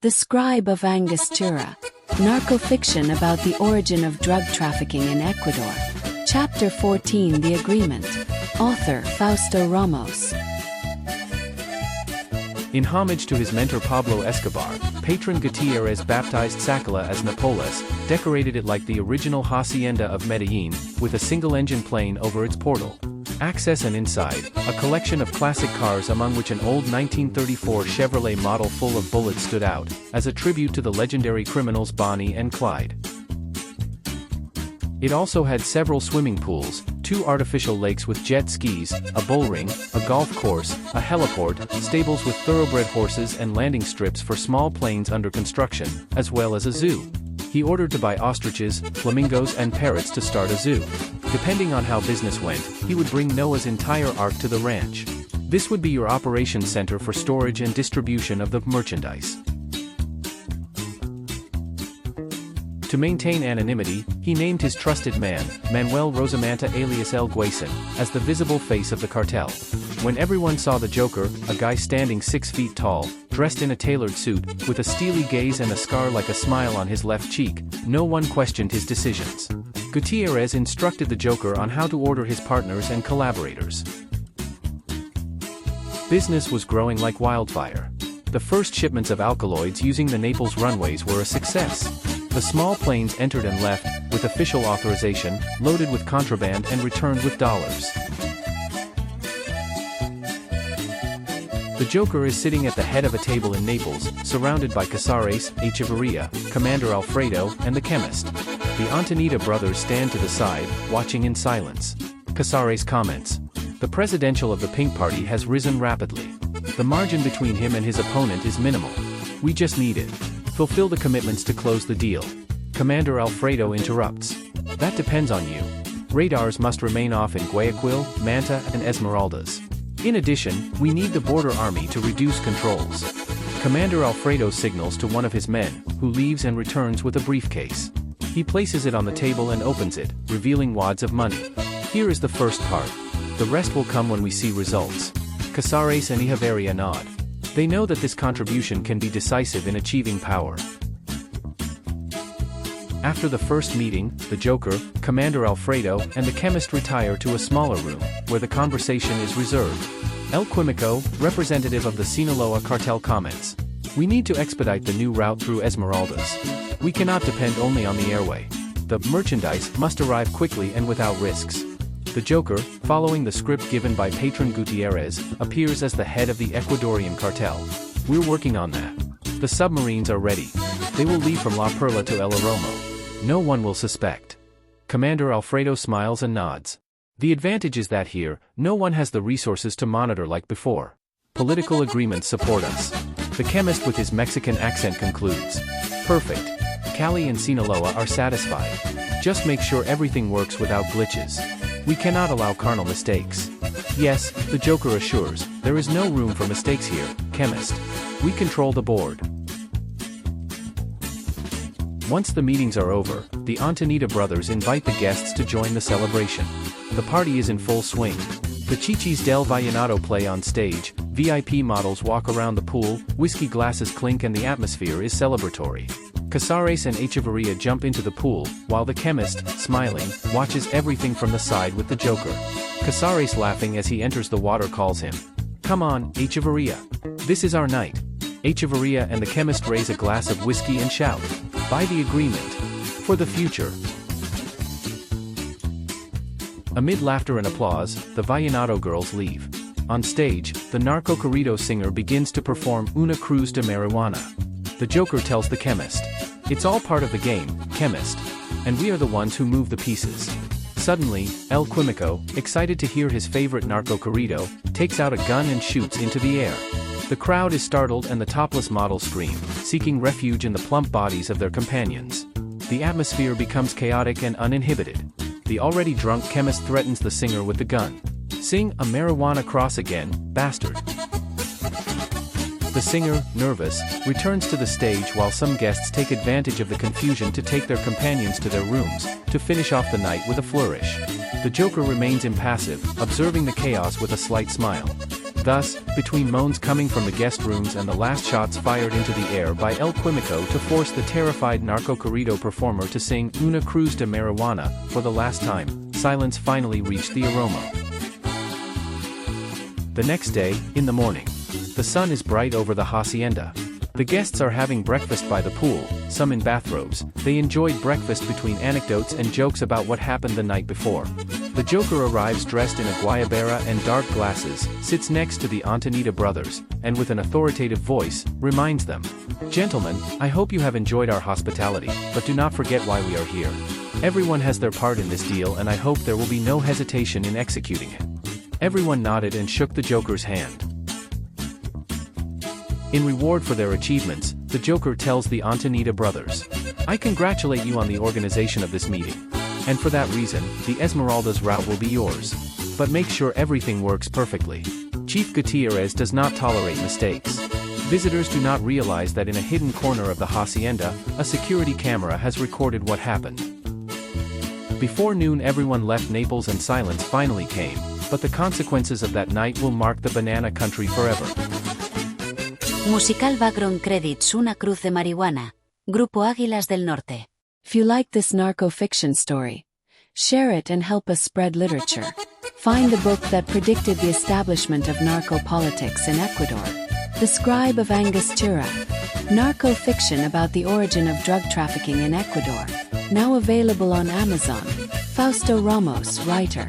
The Scribe of Angostura, Narcofiction about the origin of drug trafficking in Ecuador. Chapter 14, The Agreement. Author Fausto Ramos. In homage to his mentor Pablo Escobar, patron Gutierrez baptized Sacala as Napoles, decorated it like the original hacienda of Medellin, with a single-engine plane over its portal. Access and inside, a collection of classic cars among which an old 1934 Chevrolet model full of bullets stood out, as a tribute to the legendary criminals Bonnie and Clyde. It also had several swimming pools, 2 artificial lakes with jet skis, a bullring, a golf course, a heliport, stables with thoroughbred horses and landing strips for small planes under construction, as well as a zoo. He ordered to buy ostriches, flamingos and parrots to start a zoo. Depending on how business went, he would bring Noah's entire ark to the ranch. This would be your operations center for storage and distribution of the merchandise. To maintain anonymity, he named his trusted man, Manuel Rosamanta alias El Guason, as the visible face of the cartel. When everyone saw the Joker, a guy standing 6 feet tall, dressed in a tailored suit, with a steely gaze and a scar like a smile on his left cheek, no one questioned his decisions. Gutierrez instructed the Joker on how to order his partners and collaborators. Business was growing like wildfire. The first shipments of alkaloids using the Naples runways were a success. The small planes entered and left, with official authorization, loaded with contraband and returned with dollars. The Joker is sitting at the head of a table in Naples, surrounded by Casares, Echeverria, Commander Alfredo, and the chemist. The Antonita brothers stand to the side, watching in silence. Casares comments. The presidential of the Pink Party has risen rapidly. The margin between him and his opponent is minimal. We just need it. Fulfill the commitments to close the deal. Commander Alfredo interrupts. That depends on you. Radars must remain off in Guayaquil, Manta, and Esmeraldas. In addition, we need the border army to reduce controls. Commander Alfredo signals to one of his men, who leaves and returns with a briefcase. He places it on the table and opens it, revealing wads of money. Here is the first part. The rest will come when we see results. Casares and Echeverria nod. They know that this contribution can be decisive in achieving power. After the first meeting, the Joker, Commander Alfredo, and the chemist retire to a smaller room, where the conversation is reserved. El Quimico, representative of the Sinaloa cartel comments. We need to expedite the new route through Esmeraldas. We cannot depend only on the airway. The merchandise must arrive quickly and without risks. The Joker, following the script given by patron Gutierrez, appears as the head of the Ecuadorian cartel. We're working on that. The submarines are ready. They will leave from La Perla to El Oromo. No one will suspect. Commander Alfredo smiles and nods. The advantage is that here, no one has the resources to monitor like before. Political agreements support us. The chemist with his Mexican accent concludes. Perfect. Cali and Sinaloa are satisfied. Just make sure everything works without glitches. We cannot allow carnal mistakes. Yes, the Joker assures, there is no room for mistakes here, chemist. We control the board. Once the meetings are over, the Antonita brothers invite the guests to join the celebration. The party is in full swing. The Chichis del Vallenato play on stage, VIP models walk around the pool, whiskey glasses clink and the atmosphere is celebratory. Casares and Echeverria jump into the pool, while the chemist, smiling, watches everything from the side with the Joker. Casares laughing as he enters the water calls him. Come on, Echeverria. This is our night. Echeverria and the chemist raise a glass of whiskey and shout. By the agreement. For the future. Amid laughter and applause, the Vallenato girls leave. On stage, the narco corrido singer begins to perform Una Cruz de Marijuana. The Joker tells the chemist. It's all part of the game, chemist. And we are the ones who move the pieces. Suddenly, El Quimico, excited to hear his favorite narco corrido, takes out a gun and shoots into the air. The crowd is startled and the topless models scream, seeking refuge in the plump bodies of their companions. The atmosphere becomes chaotic and uninhibited. The already drunk chemist threatens the singer with the gun. Sing a marijuana cross again, bastard. The singer, nervous, returns to the stage while some guests take advantage of the confusion to take their companions to their rooms, to finish off the night with a flourish. The Joker remains impassive, observing the chaos with a slight smile. Thus, between moans coming from the guest rooms and the last shots fired into the air by El Quimico to force the terrified narco corrido performer to sing Una Cruz de Marijuana for the last time, silence finally reached the aroma. The next day, in the morning, the sun is bright over the hacienda. The guests are having breakfast by the pool, some in bathrobes. They enjoyed breakfast between anecdotes and jokes about what happened the night before. The Joker arrives dressed in a guayabera and dark glasses, sits next to the Antonita brothers, and with an authoritative voice, reminds them, "Gentlemen, I hope you have enjoyed our hospitality, but do not forget why we are here. Everyone has their part in this deal and I hope there will be no hesitation in executing it." Everyone nodded and shook the Joker's hand. In reward for their achievements, the Joker tells the Antonita brothers, "I congratulate you on the organization of this meeting. And for that reason, the Esmeralda's route will be yours. But make sure everything works perfectly. Chief Gutierrez does not tolerate mistakes. Visitors do not realize that in a hidden corner of the hacienda, a security camera has recorded what happened." Before noon everyone left Naples and silence finally came, but the consequences of that night will mark the banana country forever. Musical background credits Una Cruz de Marihuana. Grupo Águilas del Norte. If you like this narco-fiction story, share it and help us spread literature. Find the book that predicted the establishment of narcopolitics in Ecuador, The Scribe of Angostura, Narcofiction about the origin of drug trafficking in Ecuador, now available on Amazon. Fausto Ramos, writer.